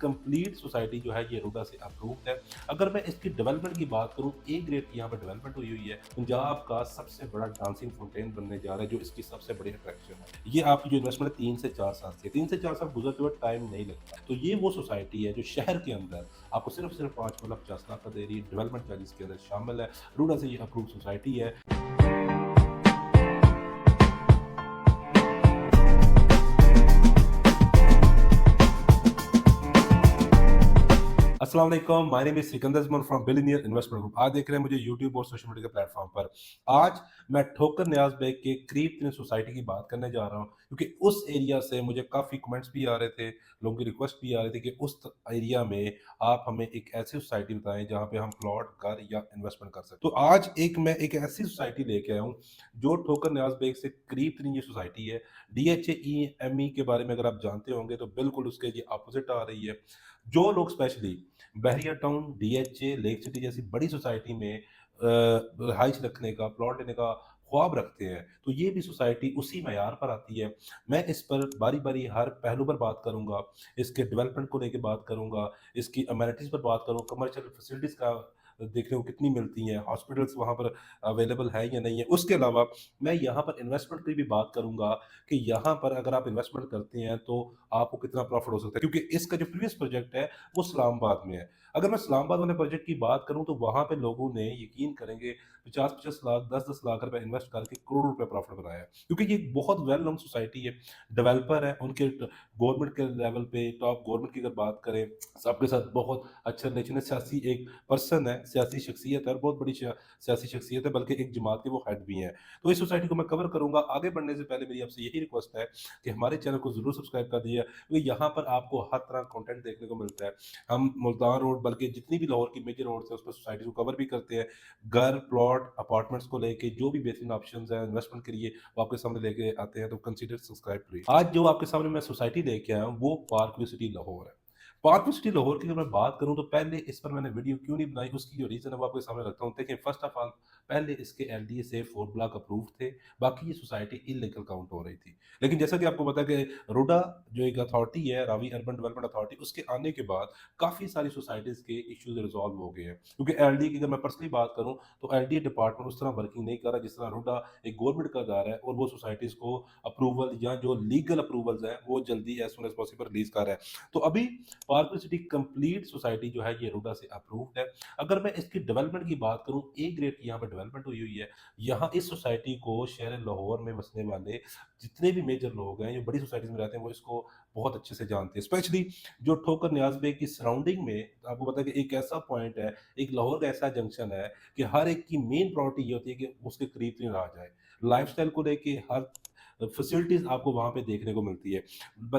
Complete society जो है ये रुडा से अप्रूव्ड है। अगर मैं इसकी डेवलपमेंट की बात करूँ, ए ग्रेड की यहाँ पर डेवलपमेंट हुई हुई है। पंजाब का सबसे बड़ा डांसिंग फाउंटेन बनने जा रहा है, जो इसकी सबसे बड़ी अट्रैक्शन है। ये आपकी जो इन्वेस्टमेंट है 3 से 4 साल की है। 3 से 4 साल गुज़रते हुए टाइम नहीं लगता। तो ये वो सोसाइटी है जो शहर के अंदर आपको सिर्फ़ 5 मतलब 50 लाख का दे रही है। डेवलपमेंट चार्जेज़ इसके अंदर शामिल है। रुडा से ये अप्रूव्ड सोसाइटी है। अस्सलाम वालेकुम, my name is Sikandar Zaman from billionaire investment group. आज देख रहे हैं मुझे यूट्यूब और सोशल मीडिया के प्लेटफॉर्म पर। आज मैं ठोकर न्याज़ बेग के करीब 3 सोसाइटी की बात करने जा रहा हूँ, क्योंकि उस एरिया से मुझे काफ़ी कमेंट्स भी आ रहे थे, लोगों की रिक्वेस्ट भी आ रही थी कि उस एरिया में आप हमें एक ऐसी सोसाइटी बताएँ जहाँ पे हम प्लॉट, घर या इन्वेस्टमेंट कर सकें। तो आज मैं एक ऐसी सोसाइटी लेके आया हूँ, जो ठोकर न्याज़ बेग से करीब 3 ये सोसाइटी है। DHAEME के बारे में अगर आप जानते होंगे तो बिल्कुल उसके ये अपोज़िट आ रही है। जो लोग स्पेशली बहरिया टाउन, डीएचए, लेक सिटी जैसी बड़ी सोसाइटी में रिहाइश रखने का, प्लॉट लेने का ख्वाब रखते हैं, तो ये भी सोसाइटी उसी मयार पर आती है। मैं इस पर बारी-बारी हर पहलू पर बात करूँगा, इसके डेवलपमेंट को लेके बात करूँगा, इसकी अमेनिटीज़ पर बात करूँ, कमर्शियल फैसिलिटीज़ का देखने को कितनी मिलती हैं, हॉस्पिटल्स वहाँ पर अवेलेबल है या नहीं है। उसके अलावा मैं यहाँ पर इन्वेस्टमेंट की भी बात करूँगा कि यहाँ पर अगर आप इन्वेस्टमेंट करते हैं, तो आपको कितना प्रॉफ़िट हो सकता है, क्योंकि इसका जो प्रीवियस प्रोजेक्ट है वो इस्लामाबाद में है। अगर मैं इस्लामाबाद वाले प्रोजेक्ट की बात करूँ तो वहाँ पे लोगों ने यकीन करेंगे 50-50 लाख, 10-10 लाख रुपए इन्वेस्ट करके करोड़ों रुपए प्रॉफ़िट बनाया है। क्योंकि ये एक बहुत वेल नोन सोसाइटी है, डेवलपर है, उनके गवर्नमेंट के लेवल पे टॉप गवर्नमेंट की अगर बात करें, सबके साथ बहुत अच्छा रिलेशन है, सियासी एक पर्सन है, सियासी शख्सियत है और बहुत बड़ी सियासी शख्सियत है, बल्कि एक जमात के वो हेड भी हैं। तो इस सोसाइटी को मैं कवर करूँगा। आगे बढ़ने से पहले मेरी आपसे यही रिक्वेस्ट है कि हमारे चैनल को ज़रूर सब्सक्राइब कर दीजिए, क्योंकि यहाँ पर आपको हर तरह का कंटेंट देखने को मिलता है। हम मुल्तान रोड बल्कि जितनी भी लाहौर की मेजर रोड्स हैं उस पर सोसाइटीज़ को कवर भी करते हैं। घर, प्लॉट, अपार्टमेंट्स को लेके जो भी बेहतरीन ऑप्शंस हैं इन्वेस्टमेंट के लिए वो आपके सामने लेके आते हैं, तो कंसीडर सब्सक्राइब प्लीज। आज जो आपके सामने मैं सोसाइटी लेके आया हूँ वो पार्क व्यू सिटी लाहौर है। पार्क व्यू सिटी लाहौर की अगर मैं बात करूँ तो पहले इस पर मैंने वीडियो क्यों नहीं बनाई, उसकी जो रीज़न है वो आपके सामने रखता हूँ। देखिए, फर्स्ट ऑफ ऑल पहले इसके एलडीए से 4 ब्लॉक अप्रूव्ड थे, बाकी ये सोसाइटी इल्लीगल काउंट हो रही थी। लेकिन जैसा कि आपको पता है कि रुडा जो एक अथॉरिटी है, रावी अर्बन डेवलपमेंट अथॉरिटी, उसके आने के बाद काफ़ी सारी सोसाइटीज़ के इश्यूज़ रिज़ॉल्व हो गए हैं। क्योंकि एलडीए की अगर मैं पर्सनली बात करूँ तो एलडीए डिपार्टमेंट उस तरह वर्किंग नहीं कर रहा जिस तरह रुडा एक गवर्नमेंट का अदारा है, और वो सोसाइटीज़ को अप्रूवल या जो लीगल अप्रूवल्स हैं वो जल्दी as soon as possible release कर रहा है। तो अभी पार्क सिटी कंप्लीट सोसाइटी जो है ये रुडा से अप्रूव्ड है। अगर मैं इसकी डेवलपमेंट की बात करूँ, ए ग्रेड की यहाँ पे डेवलपमेंट हुई हुई है। यहाँ इस सोसाइटी को शहर लाहौर में बसने वाले जितने भी मेजर लोग हैं, जो बड़ी सोसाइटीज़ में रहते हैं, वो इसको बहुत अच्छे से जानते हैं। स्पेशली जो ठोकर न्याज़ बेग की सराउंडिंग में आपको पता है कि एक ऐसा पॉइंट है, एक लाहौर का ऐसा जंक्शन है कि हर एक की मेन प्रायोरिटी ये होती है कि उसके करीब-करीब रहा जाए। लाइफ़स्टाइल को लेके हर फैसिलिटीज़ आपको वहाँ पे देखने को मिलती है।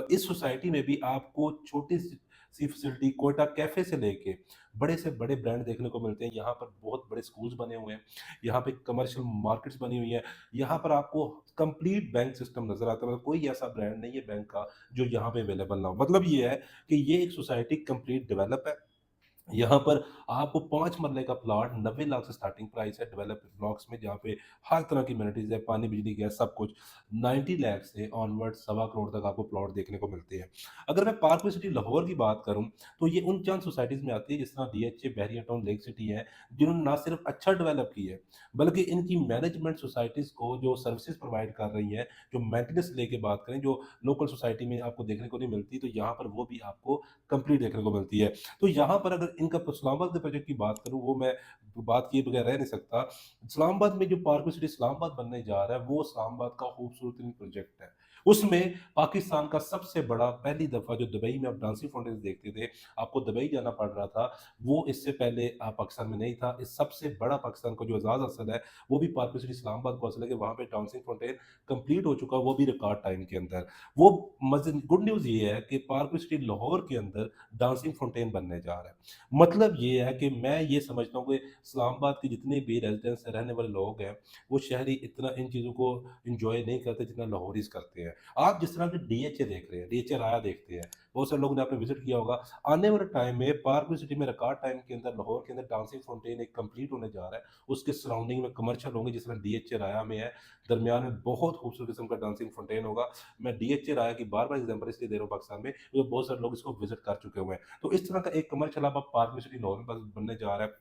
इस सोसाइटी में भी आपको छोटी सी फैसिलिटी क्वेटा कैफ़े से लेके बड़े से बड़े ब्रांड देखने को मिलते हैं। यहाँ पर बहुत बड़े स्कूल्स बने हुए हैं, यहाँ पे कमर्शियल मार्केट्स बनी हुई हैं, यहाँ पर आपको कंप्लीट बैंक सिस्टम नज़र आता है। मतलब कोई ऐसा ब्रांड नहीं है बैंक का जो यहाँ पे अवेलेबल ना हो। मतलब ये है कि ये एक सोसाइटी कंप्लीट डेवलप है। यहाँ पर आपको 5 मरले का प्लॉट 90 लाख से स्टार्टिंग प्राइस है डेवलप्ड ब्लॉक्स में, जहाँ पे हर तरह की एमेनिटीज़ है, पानी, बिजली, गैस सब कुछ। 90 लाख से ऑनवर्ड सवा करोड़ तक आपको प्लॉट देखने को मिलते हैं। अगर मैं पार्क सिटी लाहौर की बात करूँ, तो ये उन चंद सोसाइटीज़ में आती है जिस तरह डीएचए, बहरिया टाउन, लेक सिटी है, जिन्होंने ना सिर्फ अच्छा डेवलप किया है, बल्कि इनकी मैनेजमेंट सोसाइटीज़ को जो सर्विसेज़ प्रोवाइड कर रही हैं, जो मेंटेनेंस लेके बात करें, जो लोकल सोसाइटी में आपको देखने को नहीं मिलती, तो यहाँ पर वो भी आपको कंप्लीट देखने को मिलती है। तो यहाँ पर अगर इनका इस्लामाबाद के प्रोजेक्ट की बात करूँ, वो मैं बात किए बगैर रह नहीं सकता। इस्लामाबाद में जो पार्क सिटी इस्लामाबाद बनने जा रहा है, वो इस्लामाबाद का खूबसूरत प्रोजेक्ट है। उसमें पाकिस्तान का सबसे बड़ा, पहली दफ़ा जो दुबई में आप डांसिंग फाउंटेन देखते थे, आपको दुबई जाना पड़ रहा था, वो इससे पहले पाकिस्तान में नहीं था। इस सबसे बड़ा पाकिस्तान का जो एजाज़ हासिल है, वो भी पार्क सिटी इस्लामाबाद को हासिल है कि वहाँ पे डांसिंग फाउंटेन कंप्लीट हो चुका है, वो भी रिकॉर्ड टाइम के अंदर। वो मज़े गुड न्यूज़ ये है कि पार्क सिटी लाहौर के अंदर डांसिंग फाउंटेन बनने जा रहा है। मतलब ये है कि मैं ये समझता हूँ कि इस्लामाबाद के जितने भी रेज़िडेंट्स रहने वाले लोग हैं, वो शहरी इतना इन चीज़ों को एन्जॉय नहीं करते जितना लाहौरीज़ करते हैं। हैं। आप जिस तरह के डीएचए देख रहे हैं, डीएचए राया देखते हैं, बहुत सारे लोगों ने आपने विज़िट किया होगा। आने वाले टाइम में पार्क सिटी में रिकॉर्ड टाइम के अंदर लाहौर के अंदर डांसिंग फाउंटेन एक कंप्लीट होने जा रहा है। उसके सराउंडिंग में कमर्शियल होंगे जिस तरह डीएचए राया में है। दरमियान में बहुत खूबसूरत किस्म का डांसिंग फाउंटेन होगा। मैं डीएचए राया की बार-बार एग्ज़ाम्पल इसलिए दे रहा हूँ पाकिस्तान में, क्योंकि बहुत सारे लोग इसको विज़िट कर चुके हुए हैं। तो इस तरह का एक कमर्शियल हब अब पार्क सिटी लाहौर में बनने जा रहा है।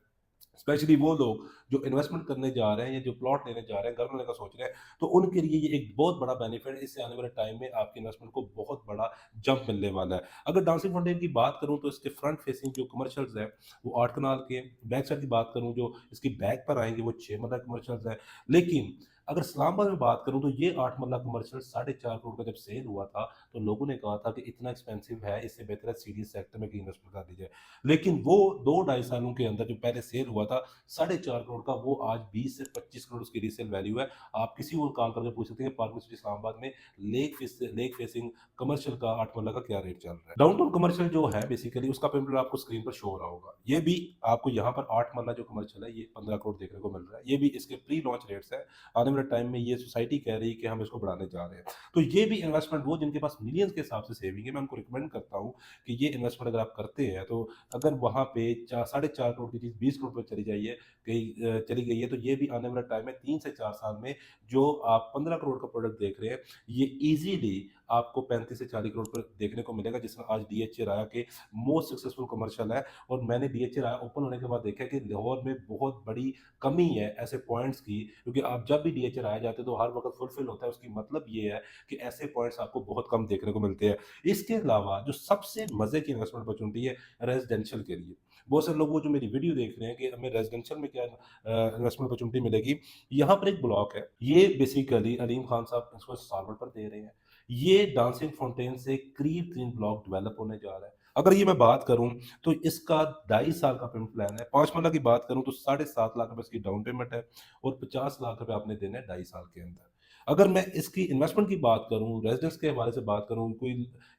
स्पेशली वो लोग जो इन्वेस्टमेंट करने जा रहे हैं या जो प्लॉट लेने जा रहे हैं, घर लेने का सोच रहे हैं, तो उनके लिए ये एक बहुत बड़ा बेनिफिट है। इससे आने वाले टाइम में आपकी इन्वेस्टमेंट को बहुत बड़ा जंप मिलने वाला है। अगर डांसिंग फाउंटेन की बात करूँ तो इसके फ्रंट फेसिंग जो कमर्शियल्स हैं, वो 8 कनाल के, बैक साइड की बात करूँ जो इसकी बैक पर आएँगे वो 6 मरला कमर्शियल्स हैं। लेकिन अगर इस्लामाबाद में बात करूँ तो ये 8 मरला कमर्शियल 4.5 करोड़ का जब सेल हुआ था, तो लोगों ने कहा था कि इतना एक्सपेंसिव है, इससे बेहतर है सीडीएस सेक्टर में कहीं इन्वेस्टमेंट कर दी जाए। लेकिन वो 2 ढाई सालों के अंदर जो पहले सेल हुआ था 4.5 करोड़ का, वो आज 20 से 25 करोड़ उसकी रीसेल वैल्यू है। आप किसी को कॉल करके पूछ सकते हैं पार्क सिटी इस्लामाबाद में लेक फेसिंग कमर्शियल का 8 मरला का क्या रेट चल रहा है। डाउनटाउन कमर्शियल जो है बेसिकली उसका पेमेंट आपको स्क्रीन पर शो हो रहा होगा। ये भी आपको यहाँ पर 8 मरला जो कमर्शियल है ये 15 करोड़ देखने को मिल रहा है। ये भी इसके प्री लॉन्च रेट्स है। आने वाले टाइम में ये सोसाइटी कह रही है कि हम इसको बढ़ाने जा रहे हैं। तो ये भी इन्वेस्टमेंट वो जिनके पास मिलियंस के हिसाब से सेविंग है, मैं उनको रिकमेंड करता हूँ कि ये इन्वेस्टमेंट अगर आप करते हैं तो अगर वहाँ पे 4 करोड़ की चीज़ 20 करोड़ पे चली गई है, तो ये भी आने वाला टाइम है 3 से 4 साल में जो आप 15 करोड़ का प्रोडक्ट देख रहे हैं, ये ईज़िली आपको 35 से 40 करोड़ पर देखने को मिलेगा, जिसमें आज डीएचए राया के मोस्ट सक्सेसफुल कमर्शियल है। और मैंने डीएचए राया ओपन होने के बाद देखा है कि लाहौर में बहुत बड़ी कमी है ऐसे पॉइंट्स की, क्योंकि आप जब भी डीएचए राया जाते हैं तो हर वक़्त फुलफिल होता है। उसकी मतलब ये है कि ऐसे पॉइंट्स आपको बहुत कम देखने को मिलते हैं। इसके अलावा जो सबसे मज़े की इन्वेस्टमेंट अपॉर्चुनिटी है रेज़िडेंशियल के लिए। बहुत सारे लोग वो जो मेरी वीडियो देख रहे हैं कि हमें रेज़िडेंशियल में क्या इन्वेस्टमेंट अपॉर्चुनिटी मिलेगी। यहाँ पर एक ब्लॉक है, ये बेसिकली अलीम खान साहब इसको सालवड़ पर दे रहे हैं। ये डांसिंग फाउंटेन से करीब 3 ब्लॉक डेवलप होने जा रहा है। अगर ये मैं बात करूँ तो इसका 2.5 साल का पेमेंट प्लान है। 5 मरला की बात करूँ तो 7.5 लाख रुपए इसकी डाउन पेमेंट है और 50 लाख रुपए आपने देने हैं 2.5 साल के अंदर। अगर मैं इसकी इन्वेस्टमेंट की बात करूँ, रेज़िडेंस के हवाले से बात करूँ, कोई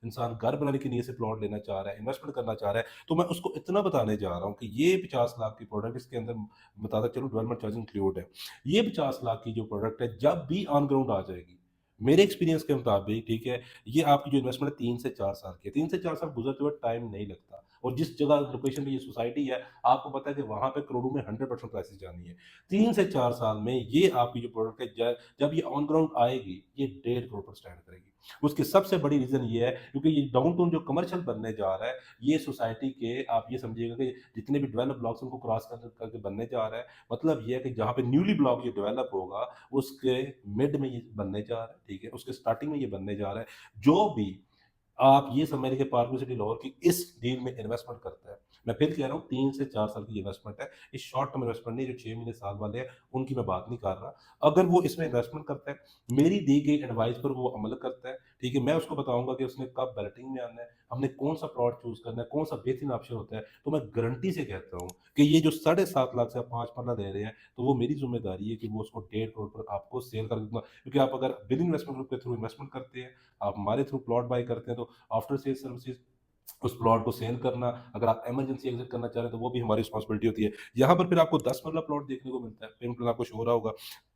इंसान घर बनाने की नीयत से प्लॉट लेना चाह रहा है, इन्वेस्टमेंट करना चाह रहा है, तो मैं उसको इतना बताने जा रहा हूँ कि ये 50 लाख की प्रोडक्ट इसके अंदर बताता चलूँ डेवलपमेंट चार्ज इंक्लूड है। ये 50 लाख की जो प्रोडक्ट है जब भी ऑन ग्राउंड आ जाएगी, मेरे एक्सपीरियंस के मुताबिक ठीक है, ये आपकी जो इन्वेस्टमेंट है 3 से 4 साल की है। 3 से 4 साल गुज़रते हुए टाइम नहीं लगता और जिस जगह लोकेशन पे ये सोसाइटी है, आपको पता है कि वहाँ पे करोड़ों में 100% प्राइसेज़ जानी है। 3 से 4 साल में ये आपकी जो प्रोडक्ट है जब ये ऑन ग्राउंड आएगी, ये 1.5 करोड़ पर स्टैंड करेगी। उसकी सबसे बड़ी रीज़न ये है क्योंकि ये डाउनटाउन जो कमर्शियल बनने जा रहा है, ये सोसाइटी के आप ये समझिएगा कि जितने भी डेवलप ब्लॉक्स हैं उनको क्रॉस कर करके बनने जा रहा है। मतलब ये है कि जहाँ पे न्यूली ब्लॉक ये डेवलप होगा, उसके मिड में ये बनने जा रहा है, ठीक है? उसके स्टार्टिंग में ये बनने जा रहा है। जो भी आप ये समझ लीजिए पार्क सिटी लाहौर की इस डील में इन्वेस्टमेंट करता है। मैं फिर कह रहा हूँ 3 से 4 साल की इन्वेस्टमेंट है। ये शॉर्ट टर्म इन्वेस्टमेंट नहीं जो 6 महीने, साल वाले हैं, उनकी मैं बात नहीं कर रहा। अगर वो इसमें इन्वेस्टमेंट करता है, मेरी दी गई एडवाइस पर वो अमल करता है, ठीक है? मैं उसको बताऊँगा कि उसने कब बैलेटिंग में आना है, हमने कौन-सा प्लॉट चूज़ करना है, कौन-सा बेहतरीन ऑप्शन होता है। तो मैं गारंटी से कहता हूँ कि ये जो 7.5 लाख से आप 5 मरला दे रहे हैं, तो वो मेरी ज़िम्मेदारी है कि वो उसको 1.5 करोड़ पर आपको सेल कर दूँगा। क्योंकि आप अगर बिल इन्वेस्टमेंट ग्रुप के थ्रू इन्वेस्टमेंट करते हैं, आप हमारे थ्रू प्लॉट बाय करते हैं, तो आफ्टर सेल सर्विसेज़ उस प्लॉट को सेल करना, अगर आप इमरजेंसी एग्ज़िट करना चाह रहे हैं, तो वो भी हमारी रिस्पॉन्सिबिलिटी होती है। यहाँ पर फिर आपको 10 मरला प्लॉट देखने को मिलता है, पेमेंट प्लान आपको शो हो रहा होगा।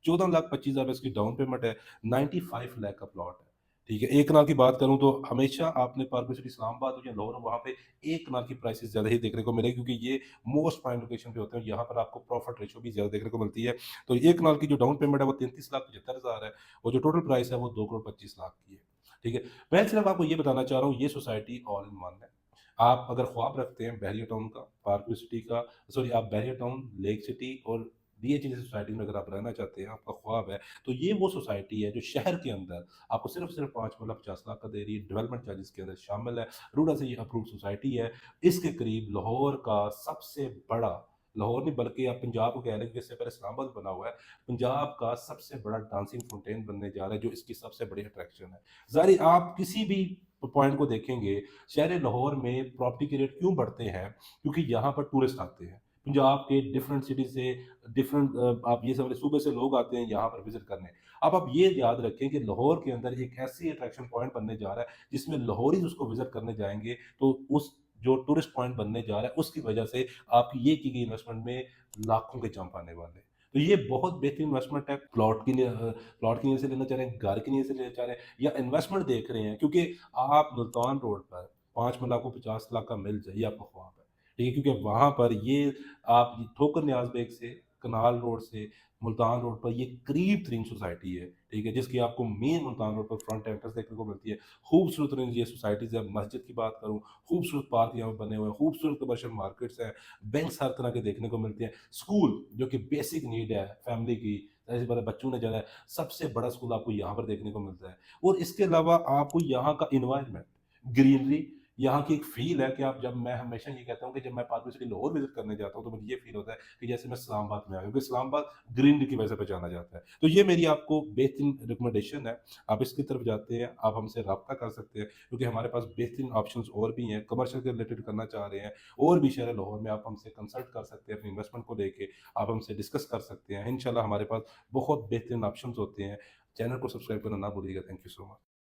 14,25,000 इसकी डाउन पेमेंट है, 95 लाख का प्लॉट है, ठीक है? 1 कनाल की बात करूँ तो हमेशा आपने पार्क सिटी इस्लामाबाद हो या लाहौर हो, वहाँ पे 1 कनाल की प्राइसेज़ ज़्यादा ही देखने को मिलेगी क्योंकि ये मोस्ट प्राइम लोकेशन पे होते हैं, यहाँ पर आपको प्रॉफिट रेशियो भी ज़्यादा देखने को मिलती है। तो 1 कनाल की जो डाउन पेमेंट है वो 33,75,000 है और जो टोटल प्राइस है वो 2 करोड़ 25 लाख की है, ठीक है? मैं सिर्फ़ आपको ये बताना चाह रहा हूँ, ये सोसाइटी ऑल इन वन है। आप अगर ख्वाब रखते हैं बैरियर टाउन का, पार्कवे सिटी का, सॉरी आप बैरियर टाउन, लेक सिटी और डीएचए जैसी सोसाइटी में अगर आप रहना चाहते हैं, आपका ख्वाब है, तो ये वो सोसाइटी है जो शहर के अंदर आपको सिर्फ़ 5 मरला 50 लाख का दे रही है, डेवलपमेंट चार्जेस के अंदर शामिल है। रूडा से ये अप्रूव्ड सोसाइटी है। इसके करीब लाहौर का सबसे बड़ा, लाहौर नहीं बल्कि आप पंजाब को कह लें क्योंकि इससे पहले इस्लामाबाद बना हुआ है। पंजाब का सबसे बड़ा डांसिंग फाउंटेन बनने जा रहा है, जो इसकी सबसे बड़ी अट्रैक्शन है। ज़ाहिर है आप किसी भी पॉइंट को देखेंगे, शहर लाहौर में प्रॉपर्टी के रेट क्यों बढ़ते हैं? क्योंकि यहाँ पर टूरिस्ट आते हैं। पंजाब के डिफरेंट सिटी से आप ये समझिए सूबे से लोग आते हैं यहाँ पर विज़िट करने। अब आप ये याद रखें कि लाहौर के अंदर एक ऐसी अट्रैक्शन पॉइंट बनने जा रहा है, जिसमें लाहौरीज़ उसको विज़िट करने जाएँगे, तो उस जो टूरिस्ट पॉइंट बनने जा रहा है, उसकी वजह से आपकी ये की गई इन्वेस्टमेंट में लाखों के जंप आने वाले हैं। तो ये बहुत बेहतरीन इन्वेस्टमेंट है। प्लॉट की नीयत से लेना चाह रहे हैं, घर की नीयत से लेना चाह रहे हैं या इन्वेस्टमेंट देख रहे हैं, क्योंकि आप मुल्तान रोड पर 5 मरला को 50 लाख का मिल जाए, ये आपका ख्वाब है। ठीक है? क्योंकि वहाँ पर ये आप ठोकर न्याज़ बेग से, कनाल रोड से, मुल्तान रोड पर ये करीब तरीन सोसाइटी है, ठीक है? जिसकी आपको मेन मुल्तान रोड पर फ्रंट एंट्रेंस देखने को मिलती है। खूबसूरत तरीन ये सोसाइटीज़ है, मस्जिद की बात करूँ, खूबसूरत पार्क यहाँ पे बने हुए हैं, खूबसूरत कमर्शियल मार्केट्स हैं, बैंक्स हर तरह के देखने को मिलते हैं। स्कूल जो कि बेसिक नीड है फैमिली की, ज़ाहिर-सी बात है बच्चों ने जाना है, सबसे बड़ा स्कूल आपको यहाँ पर देखने को मिलता है। और इसके अलावा आपको यहाँ का एनवायरनमेंट, ग्रीनरी, यहाँ की एक फ़ील है कि आप जब मैं हमेशा ये कहता हूँ कि जब मैं पार्टनर सिटी लाहौर विज़िट करने जाता हूँ, तो मुझे ये फ़ील होता है कि जैसे मैं इस्लामाबाद में आ गया हूँ, क्योंकि इस्लामाबाद ग्रीनरी की वजह से पहचाना जाता है। तो ये मेरी आपको बेहतरीन रिकमेंडेशन है, आप इसकी तरफ जाते हैं, आप हमसे राब्ता कर सकते हैं, क्योंकि हमारे पास बेहतरीन ऑप्शंस और भी हैं, कमर्शियल के रिलेटेड करना चाह रहे हैं, और भी शहर है लाहौर में, आप हमसे कंसल्ट कर सकते हैं अपनी इन्वेस्टमेंट को लेके, आप हमसे डिस्कस कर सकते हैं। इंशाल्लाह हमारे पास बहुत बेहतरीन ऑप्शंस होते हैं। चैनल को सब्सक्राइब करना ना भूलिएगा। Thank you so much.